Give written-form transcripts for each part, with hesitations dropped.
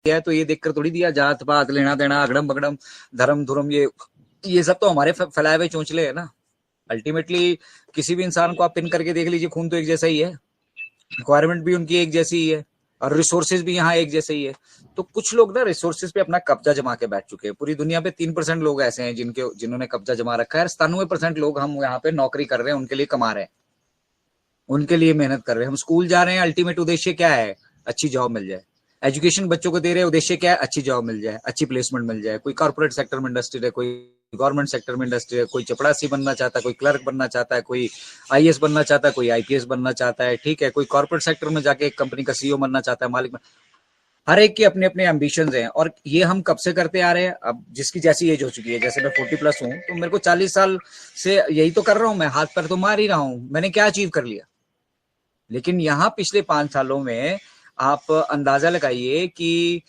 है तो ये देखकर थोड़ी दिया, जात पात लेना देना अगड़म बगड़म धर्म धुरम ये सब तो हमारे फैलाए हुए चोंचले है ना। अल्टीमेटली किसी भी इंसान को आप पिन करके देख लीजिए, खून तो एक जैसा ही है, रिक्वायरमेंट भी उनकी एक जैसी ही है, और रिसोर्सेज भी यहाँ एक जैसे ही है। तो कुछ लोग ना रिसोर्सेज पे अपना कब्जा जमा के बैठ चुके हैं। पूरी दुनिया पे 3% लोग ऐसे हैं जिन्होंने कब्जा जमा रखा है। 97% लोग हम यहाँ पे नौकरी कर रहे हैं, उनके लिए कमा रहे हैं, उनके लिए मेहनत कर रहे हैं। हम स्कूल जा रहे हैं, अल्टीमेट उद्देश्य क्या है? अच्छी जॉब मिल जाए। एजुकेशन बच्चों को दे रहे हैं, उद्देश्य क्या है? अच्छी जॉब मिल जाए, अच्छी प्लेसमेंट मिल जाए। कोई कॉर्पोरेट सेक्टर में इंडस्ट्री है, कोई गवर्नमेंट सेक्टर में इंडस्ट्री है, कोई चपड़ासी बनना चाहता है, कोई क्लर्क बनना चाहता है, कोई आईएएस बनना चाहता है, कोई आईपीएस बनना चाहता है, ठीक है, कोई कॉर्पोरेट सेक्टर में जाके एक कंपनी का सीईओ बनना चाहता है, मालिक। हर एक की अपने अपने एम्बिशंस हैं, और ये हम कब से करते आ रहे हैं? अब जिसकी जैसी एज हो चुकी है, जैसे मैं 40+ हूँ, तो मेरे को 40 साल से यही तो कर रहा हूँ मैं, हाथ पैर तो मार ही रहा हूँ। मैंने क्या अचीव कर लिया? लेकिन यहाँ पिछले 5 सालों में आप अंदाजा लगाइए कि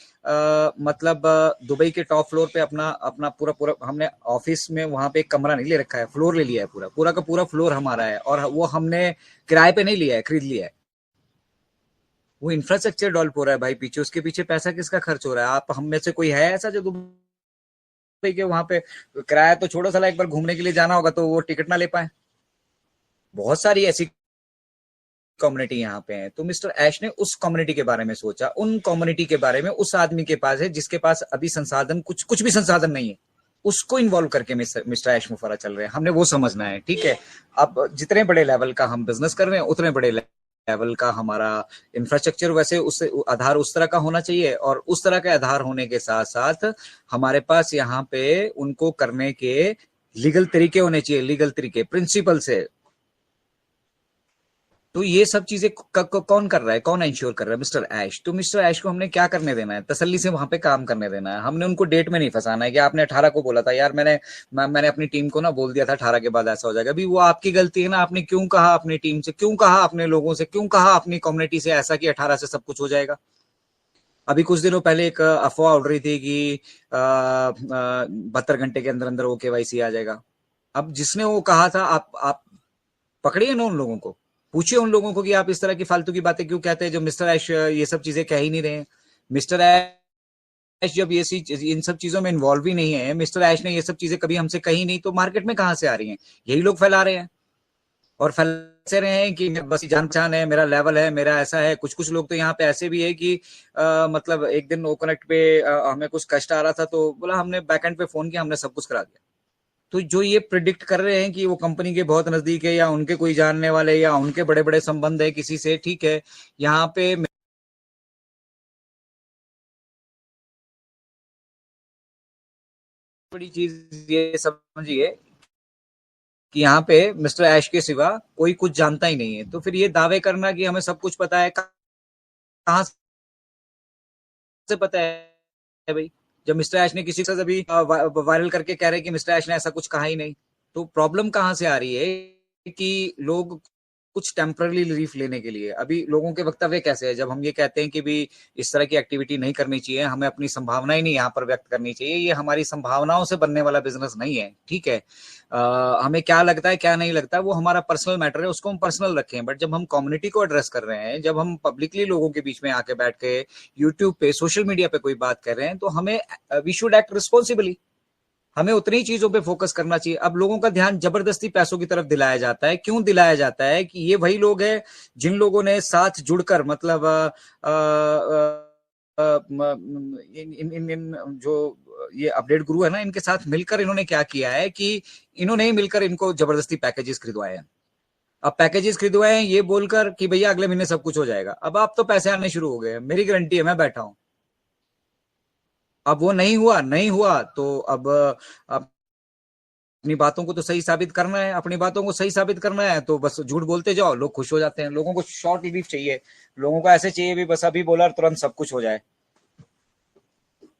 मतलब दुबई के टॉप फ्लोर पे अपना अपना पूरा पूरा हमने ऑफिस में वहां पे एक कमरा नहीं ले रखा है, फ्लोर ले लिया है, पूरा पूरा का पूरा फ्लोर हमारा है, और वो हमने किराए पे नहीं लिया है, खरीद लिया है। वो इंफ्रास्ट्रक्चर डेवलप हो रहा है भाई, पीछे उसके पीछे पैसा किसका खर्च हो रहा है? आप हम में से कोई है ऐसा जो दुबई के वहां पे किराया तो छोड़ो, साला एक बार घूमने के लिए जाना होगा तो वो टिकट ना ले पाए? बहुत सारी ऐसी कम्युनिटी यहाँ पे है। तो मिस्टर ऐश ने उस कम्युनिटी के बारे में सोचा, उन कम्युनिटी के बारे में, उस आदमी के पास है जिसके पास अभी संसाधन कुछ भी संसाधन नहीं है, उसको इन्वॉल्व करके मिस्टर ऐश मुफर्रा चल रहे हैं। हमने वो समझना है, ठीक है। अब जितने बड़े लेवल का हम बिजनेस कर रहे हैं, उतने बड़े लेवल का हमारा इंफ्रास्ट्रक्चर वैसे उससे आधार उस तरह का होना चाहिए, और उस तरह के आधार होने के साथ साथ हमारे पास यहाँ पे उनको करने के लीगल तरीके होने चाहिए, लीगल तरीके, प्रिंसिपल से। तो ये सब चीजें कौन कर रहा है, कौन इंश्योर कर रहा है? मिस्टर ऐश। तो मिस्टर ऐश को हमने क्या करने देना है? तसल्ली से वहां पे काम करने देना है। हमने उनको डेट में नहीं फंसाना है कि आपने 18 को बोला था यार, मैंने अपनी टीम को ना बोल दिया था 18 के बाद ऐसा हो जाएगा। अभी वो आपकी गलती है ना, आपने क्यों कहा अपनी टीम से, क्यों कहा अपने लोगों से, क्यों कहा अपनी कम्युनिटी से ऐसा कि 18 से सब कुछ हो जाएगा? अभी कुछ दिनों पहले एक अफवाह उड़ रही थी कि 72 घंटे के अंदर अंदर वो केवाईसी आ जाएगा। अब जिसने वो कहा था, आप पकड़िए ना उन लोगों को, पूछिए उन लोगों को कि आप इस तरह की फालतू की बातें क्यों कहते हैं, जो मिस्टर ऐश ये सब चीजें कह ही नहीं रहे हैं। मिस्टर ऐश जब इन सब चीजों में इन्वॉल्व ही नहीं है, मिस्टर ऐश ने ये सब चीजें कभी हमसे कही नहीं, तो मार्केट में कहां से आ रही हैं? यही लोग फैला रहे हैं, और फैला रहे हैं कि बस जान पहचान है, मेरा लेवल है, मेरा ऐसा है। कुछ कुछ लोग तो यहाँ पे ऐसे भी है कि मतलब एक दिन ओ कनेक्ट पे हमें कुछ कष्ट आ रहा था, तो बोला हमने बैकएंड पे फोन किया, हमने सब कुछ करा दिया। तो जो ये प्रिडिक्ट कर रहे हैं कि वो कंपनी के बहुत नजदीक है, या उनके कोई जानने वाले, या उनके बड़े बड़े संबंध है किसी से, ठीक है, यहाँ पे बड़ी चीज ये समझिए कि यहाँ पे मिस्टर ऐश के सिवा कोई कुछ जानता ही नहीं है। तो फिर ये दावे करना कि हमें सब कुछ पता है, कहाँ से पता है भाई? जब मिस्टर ऐश ने किसी से अभी वायरल करके कह रहे हैं कि मिस्टर ऐश ने ऐसा कुछ कहा ही नहीं, तो प्रॉब्लम कहाँ से आ रही है कि लोग कुछ टेम्पररी रिलीफ लेने के लिए, अभी लोगों के वक्तव्य कैसे है जब हम ये कहते हैं कि भी इस तरह की एक्टिविटी नहीं करनी चाहिए, हमें अपनी संभावनाएं नहीं यहाँ पर व्यक्त करनी चाहिए, ये हमारी संभावनाओं से बनने वाला बिजनेस नहीं है, ठीक है। हमें क्या लगता है क्या नहीं लगता वो हमारा पर्सनल मैटर है, उसको हम पर्सनल रखें। बट जब हम कम्युनिटी को एड्रेस कर रहे हैं, जब हम पब्लिकली लोगों के बीच में आके बैठ के यूट्यूब पे, सोशल मीडिया पे कोई बात कर रहे हैं, तो हमें वी शुड एक्ट रिस्पॉन्सिबली। हमें उतनी चीजों पे फोकस करना चाहिए। अब लोगों का ध्यान जबरदस्ती पैसों की तरफ दिलाया जाता है। क्यों दिलाया जाता है? कि ये वही लोग हैं जिन लोगों ने साथ जुड़कर, मतलब इन, इन, इन, इन जो ये अपडेट गुरु है ना, इनके साथ मिलकर इन्होंने क्या किया है कि इन्होंने ही मिलकर इनको जबरदस्ती पैकेजेस खरीदवाए हैं। अब पैकेजेस खरीदवाए हैं ये बोलकर कि भैया अगले महीने सब कुछ हो जाएगा। अब आप तो पैसे आने शुरू हो गए, मेरी गारंटी है, मैं बैठा हूं। अब वो नहीं हुआ, नहीं हुआ तो अब अपनी बातों को तो सही साबित करना है, अपनी बातों को सही साबित करना है तो बस झूठ बोलते जाओ, लोग खुश हो जाते हैं। लोगों को शॉर्ट रिलीफ चाहिए, लोगों को ऐसे चाहिए भी बस अभी बोला तुरंत सब कुछ हो जाए,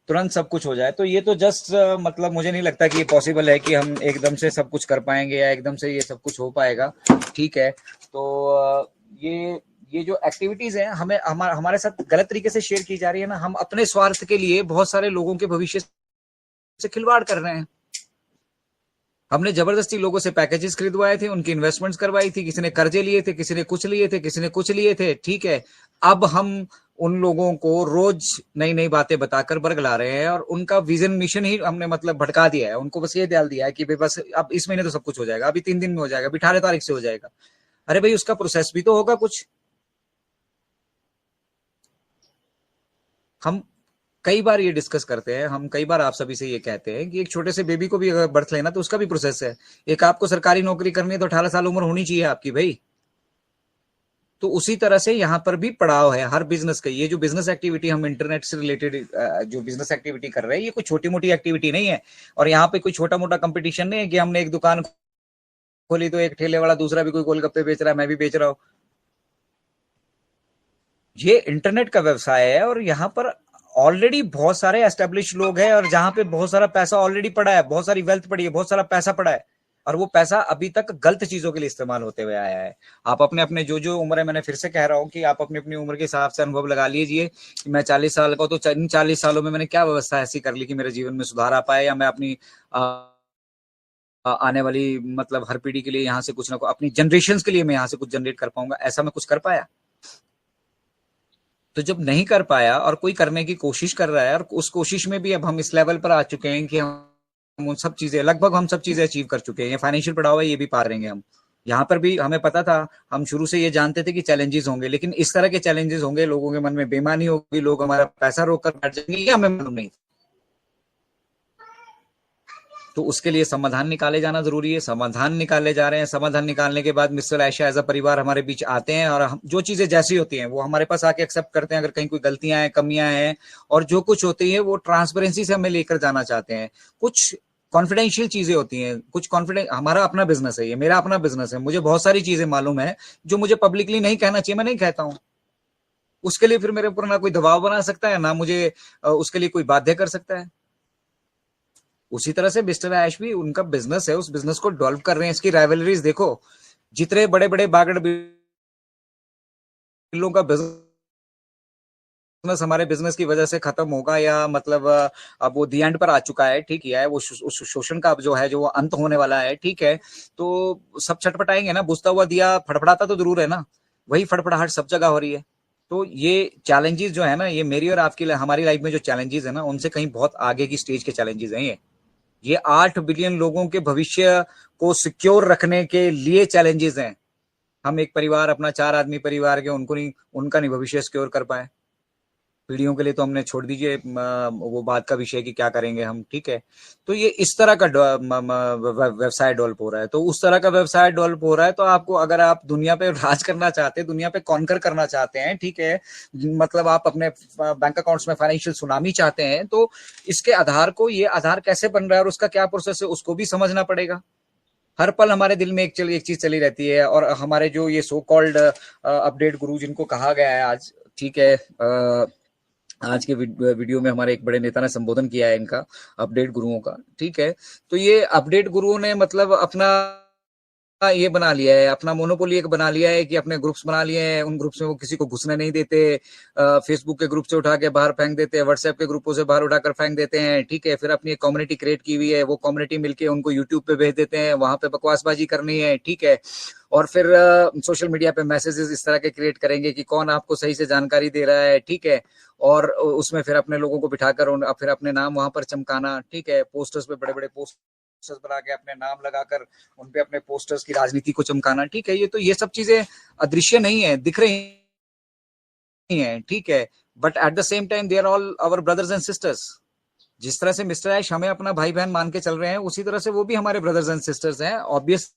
तुरंत सब कुछ हो जाए। तो ये तो जस्ट मतलब मुझे नहीं लगता कि ये पॉसिबल है कि हम एकदम से सब कुछ कर पाएंगे, या एकदम से ये सब कुछ हो पाएगा, ठीक है। तो ये जो एक्टिविटीज हैं हमें हमारे साथ गलत तरीके से शेयर की जा रही है ना, हम अपने स्वार्थ के लिए बहुत सारे लोगों के भविष्य से खिलवाड़ कर रहे हैं। हमने जबरदस्ती लोगों से पैकेजेस खरीदवाए थे, उनकी इन्वेस्टमेंट्स करवाई थी, किसी ने कर्जे लिए थे, किसी ने कुछ लिए थे, किसी ने कुछ लिए थे, ठीक है। अब हम उन लोगों को रोज नई नई बातें बताकर बरगला रहे हैं और उनका विजन मिशन ही हमने मतलब भटका दिया है। उनको बस ये डाल दिया है कि भाई बस अब इस महीने तो सब कुछ हो जाएगा, अभी 3 दिन में हो जाएगा, अभी 18 तारीख से हो जाएगा। अरे भाई उसका प्रोसेस भी तो होगा कुछ। हम कई बार ये डिस्कस करते हैं, हम कई बार आप सभी से ये कहते हैं कि एक छोटे से बेबी को भी अगर बर्थ लेना तो उसका भी प्रोसेस है। एक आपको सरकारी नौकरी करनी है तो 18 साल उम्र होनी चाहिए आपकी भाई। तो उसी तरह से यहाँ पर भी पड़ाव है हर बिजनेस का। ये जो बिजनेस एक्टिविटी हम इंटरनेट से रिलेटेड जो बिजनेस एक्टिविटी कर रहे हैं, ये कोई छोटी मोटी एक्टिविटी नहीं है। और यहाँ पे कोई छोटा मोटा कंपटीशन नहीं है कि हमने एक दुकान खोली तो एक ठेले वाला दूसरा भी कोई गोलगप्पे बेच रहा है, मैं भी बेच रहा हूँ। ये इंटरनेट का व्यवसाय है और यहाँ पर ऑलरेडी बहुत सारे एस्टेब्लिश लोग हैं और जहां पे बहुत सारा पैसा ऑलरेडी पड़ा है, बहुत सारी वेल्थ पड़ी है, बहुत सारा पैसा पड़ा है और वो पैसा अभी तक गलत चीजों के लिए इस्तेमाल होते हुए आया है। आप अपने अपने जो जो उम्र है, मैंने फिर से कह रहा हूं कि आप अपनी अपनी उम्र के हिसाब से अनुभव लगा लीजिए कि मैं 40 साल का, तो इन 40 सालों में मैंने क्या व्यवस्था ऐसी कर ली कि मेरे जीवन में सुधार आ पाए, या मैं अपनी आने वाली मतलब हर पीढ़ी के लिए यहाँ से कुछ ना कुछ, अपनी जनरेशन के लिए मैं यहाँ से कुछ जनरेट कर पाऊंगा, ऐसा मैं कुछ कर पाया। तो जब नहीं कर पाया और कोई करने की कोशिश कर रहा है और उस कोशिश में भी अब हम इस लेवल पर आ चुके हैं कि हम उन सब चीजें लगभग हम सब चीजें अचीव कर चुके हैं, फाइनेंशियल पढ़ावा ये भी पार रहेंगे हम। यहाँ पर भी हमें पता था, हम शुरू से ये जानते थे कि चैलेंजेस होंगे, लेकिन इस तरह के चैलेंजेस होंगे, लोगों के मन में बेईमानी होगी, लोग हमारा पैसा रोक कर बैठ जाएंगे, ये हमें मालूम नहीं। तो उसके लिए समाधान निकाले जाना जरूरी है। समाधान निकाले जा रहे हैं। समाधान निकालने के बाद मिस्टर आयशा एज अ परिवार हमारे बीच आते हैं और हम जो चीजें जैसी होती हैं वो हमारे पास आके एक्सेप्ट करते हैं। अगर कहीं कोई गलतियां हैं, कमियां हैं, और जो कुछ होती है वो ट्रांसपेरेंसी से हमें लेकर जाना चाहते हैं। कुछ कॉन्फिडेंशियल चीजें होती हैं, कुछ कॉन्फिडेंस, हमारा अपना बिजनेस है, ये मेरा अपना बिजनेस है, मुझे बहुत सारी चीजें मालूम है जो मुझे पब्लिकली नहीं कहना चाहिए, मैं नहीं कहता हूँ। उसके लिए फिर मेरे ऊपर ना कोई दबाव बना सकता है, ना मुझे उसके लिए कोई बाध्य कर सकता है। उसी तरह से मिस्टर ऐश भी, उनका बिजनेस है, उस बिजनेस को डेवलप कर रहे हैं। इसकी राइवलरीज देखो, जितने बड़े बड़े बागड़ बिल्लों का बिजनेस हमारे बिजनेस की वजह से खत्म होगा, या मतलब अब वो दी एंड पर आ चुका है, ठीक है, वो उस शोषण का जो है, जो अंत होने वाला है, ठीक है, तो सब छटपटाएंगे ना। बुझता हुआ दिया फड़फड़ाता तो जरूर है ना, वही फड़फड़ाहट सब जगह हो रही है। तो ये चैलेंजेस जो है ना, ये मेरी और आपकी हमारी लाइफ में जो चैलेंजेस है ना, उनसे कहीं बहुत आगे की स्टेज के चैलेंजेस हैं ये 8 बिलियन लोगों के भविष्य को सिक्योर रखने के लिए चैलेंजेस हैं। हम एक परिवार, अपना 4 आदमी परिवार के, उनको नहीं, उनका नहीं भविष्य सिक्योर कर पाए। पीढ़ियों के लिए तो हमने छोड़ दीजिए वो बात का विषय कि क्या करेंगे हम, ठीक है। तो ये इस तरह का व्यवसाय डेवलप हो रहा है। तो उस तरह का व्यवसाय डेवलप हो रहा है, तो आपको, अगर आप दुनिया पे राज करना चाहते हैं, दुनिया पे कॉन्कर करना चाहते हैं, ठीक है, मतलब आप अपने बैंक अकाउंट्स में फाइनेंशियल सुनामी चाहते हैं, तो इसके आधार को, ये आधार कैसे बन रहा है और उसका क्या प्रोसेस है, उसको भी समझना पड़ेगा। हर पल हमारे दिल में एक चीज चली रहती है, और हमारे जो ये सो कॉल्ड अपडेट गुरु जिनको कहा गया है आज, ठीक है, आज के वीडियो में हमारे एक बड़े नेता ने संबोधन किया है इनका, अपडेट गुरुओं का, ठीक है। तो ये अपडेट गुरुओं ने मतलब अपना ये बना लिया है, अपना मोनोपोली एक बना लिया है कि अपने ग्रुप्स बना लिए हैं, उन ग्रुप्स में वो किसी को घुसने नहीं देते, फेसबुक के ग्रुप से उठा के बाहर फेंक देते हैं, व्हाट्सएप के ग्रुपों से बाहर उठाकर फेंक देते हैं, ठीक है। फिर अपनी एक कम्युनिटी क्रिएट की हुई है, वो कम्युनिटी मिलके उनको यूट्यूब पे भेज देते हैं, वहां पे बकवासबाजी करनी है, ठीक है। और फिर सोशल मीडिया पे मैसेजेस इस तरह के क्रिएट करेंगे कि कौन आपको सही से जानकारी दे रहा है, ठीक है। और उसमें फिर अपने लोगों को बिठाकर फिर अपने नाम वहां पर चमकाना, ठीक है, पोस्टर्स पे बड़े बड़े पोस्टर्स बना के अपने नाम लगाकर उन पे अपने पोस्टर्स की राजनीति को चमकाना, ठीक है। ये तो ये सब चीजें अदृश्य नहीं है, दिख रही है, ठीक है, but at the same time they are all our brothers and sisters. जिस तरह से मिस्टर ऐश हमें अपना भाई बहन मान के चल रहे हैं, उसी तरह से वो भी हमारे ब्रदर्स एंड सिस्टर्स हैं। ऑब्वियसली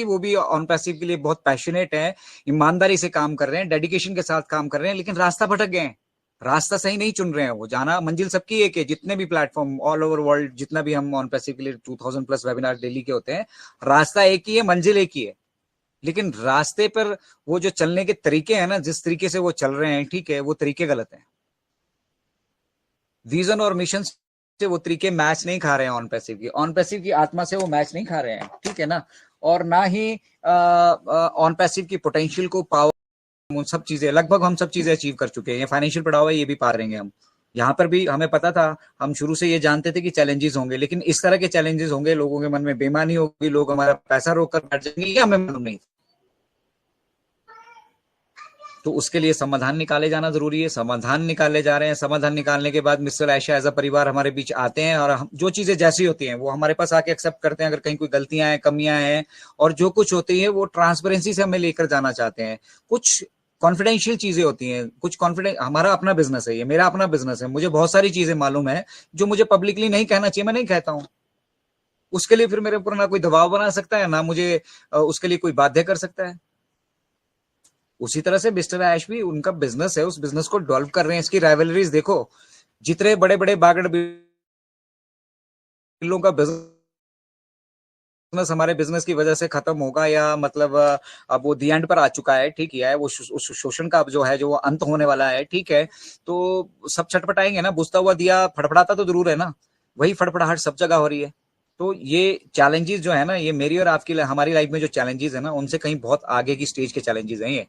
वो भी ऑन पैसिव के लिए बहुत पैशनेट है, ईमानदारी से काम कर रहे हैं, डेडिकेशन के साथ काम कर रहे हैं, लेकिन रास्ता भटक गए हैं, रास्ता सही नहीं चुन रहे हैं। वो जाना मंजिल सबकी एक है, जितने भी प्लेटफॉर्म ऑल ओवर वर्ल्ड, जितना भी हम ऑन पैसिव के लिए 2000+ वेबिनार डेली के होते हैं, रास्ता एक ही है, मंजिल एक ही है, लेकिन रास्ते पर वो जो चलने के तरीके हैं ना, जिस तरीके से वो चल रहे हैं, ठीक है, वो तरीके गलत हैं। विजन और मिशन से वो तरीके मैच नहीं खा रहे हैं ऑन पैसिव की आत्मा से वो मैच नहीं खा रहे हैं, ठीक है ना। और ना ही ऑन पैसिव की पोटेंशियल को, पावर, सब चीजें लगभग हम सब चीजें अचीव कर चुके हैं। ये फाइनेंशियल पढ़ावा ये भी पार रहेंगे हम। यहाँ पर भी हमें पता था, हम शुरू से ये जानते थे कि चैलेंजेस होंगे, लेकिन इस तरह के चैलेंजेस होंगे, लोगों के मन में बेईमानी होगी, लोग हमारा पैसा रोक कर बैठ जाएंगे, ये हमें मालूम नहीं। तो उसके लिए समाधान निकाले जाना जरूरी है, समाधान निकाले जा रहे हैं। समाधान निकालने के बाद मिस्टर आयशा एज अ परिवार हमारे बीच आते हैं, और जो चीजें जैसी होती हैं वो हमारे पास आके एक्सेप्ट करते हैं, अगर कहीं कोई गलतियां हैं, कमियां हैं, और जो कुछ होती है वो ट्रांसपेरेंसी से हमें लेकर जाना चाहते हैं। कुछ कॉन्फिडेंशियल चीजें होती हैं, कुछ कॉन्फिडेंस, हमारा अपना बिजनेस है, ये मेरा अपना बिजनेस है, मुझे बहुत सारी चीजें मालूम है जो मुझे पब्लिकली नहीं कहना चाहिए, मैं नहीं कहता हूँ। उसके लिए फिर मेरे ऊपर ना कोई दबाव बना सकता है, ना मुझे उसके लिए कोई बाध्य कर सकता है। उसी तरह से मिस्टर ऐश भी, उनका बिजनेस है, उस बिजनेस को डेवलप कर रहे हैं। इसकी राइवलरीज देखो, जितने बड़े बड़े बागड़ बिल्लों का बिजनेस हमारे बिजनेस की वजह से खत्म होगा, या मतलब अब वो दी एंड पर आ चुका है, ठीक है, वो उस शोषण का जो है, जो वो अंत होने वाला है, ठीक है, तो सब छटपटाएंगे ना। बुझता हुआ दिया फड़फड़ाता तो जरूर है ना, वही फड़फड़ाहट सब जगह हो रही है। तो ये चैलेंजेस जो है ना, ये मेरी और आपकी हमारी लाइफ में जो चैलेंजेस है ना, उनसे कहीं बहुत आगे की स्टेज के चैलेंजेस हैं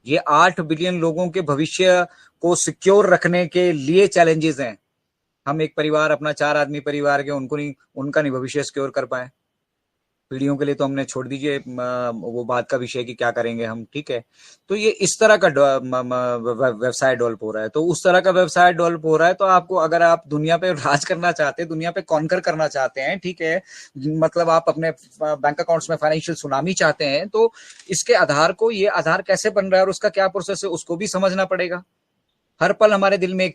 ये 8 बिलियन लोगों के भविष्य को सिक्योर रखने के लिए चैलेंजेस हैं। हम एक परिवार, अपना 4 आदमी परिवार के, उनको नहीं, उनका नहीं भविष्य सिक्योर कर पाए, पीढ़ियों के लिए तो हमने छोड़ दीजिए वो बात का विषय कि क्या करेंगे हम, ठीक है। तो ये इस तरह का व्यवसाय डेवलप हो रहा है। तो उस तरह का व्यवसाय डेवलप हो रहा है, तो आपको, अगर आप दुनिया पे राज करना चाहते हैं, दुनिया पे कॉन्कर करना चाहते हैं, ठीक है, मतलब आप अपने बैंक अकाउंट्स में फाइनेंशियल सुनामी चाहते हैं, तो इसके आधार को, ये आधार कैसे बन रहा है और उसका क्या प्रोसेस है, उसको भी समझना पड़ेगा। हर पल हमारे दिल में एक